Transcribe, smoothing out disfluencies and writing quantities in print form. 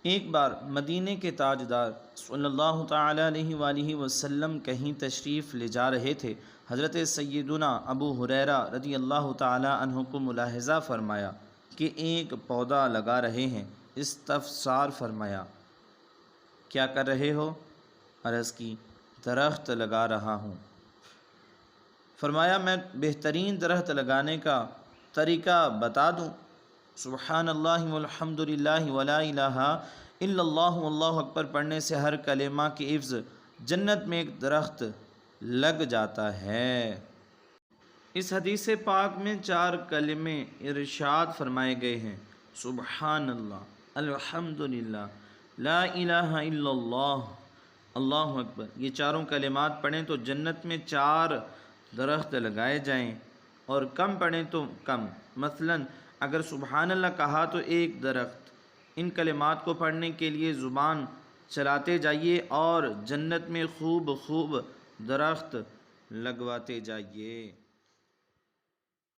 ایک بار مدینے کے تاجدار صلی اللہ تعالی علیہ وآلہ وسلم کہیں تشریف لے جا رہے تھے۔ حضرت سیدنا ابو ہریرہ رضی اللہ تعالی عنہ کو ملاحظہ فرمایا کہ ایک پودا لگا رہے ہیں۔ استفسار فرمایا، کیا کر رہے ہو؟ عرض کی، درخت لگا رہا ہوں۔ فرمایا، میں بہترین درخت لگانے کا طریقہ بتا دوں؟ سبحان اللہ والحمد للہ ولا الہ الا اللہ واللہ اکبر پڑھنے سے ہر کلمہ کے عوض جنت میں ایک درخت لگ جاتا ہے۔ اس حدیث پاک میں 4 کلمے ارشاد فرمائے گئے ہیں: سبحان اللہ، الحمد للہ، لا الہ الا اللہ، اللہ اکبر۔ یہ چاروں کلمات پڑھیں تو جنت میں 4 درخت لگائے جائیں، اور کم پڑھیں تو کم۔ مثلا اگر سبحان اللہ کہا تو 1 درخت۔ ان کلمات کو پڑھنے کے لیے زبان چلاتے جائیے اور جنت میں خوب درخت لگواتے جائیے۔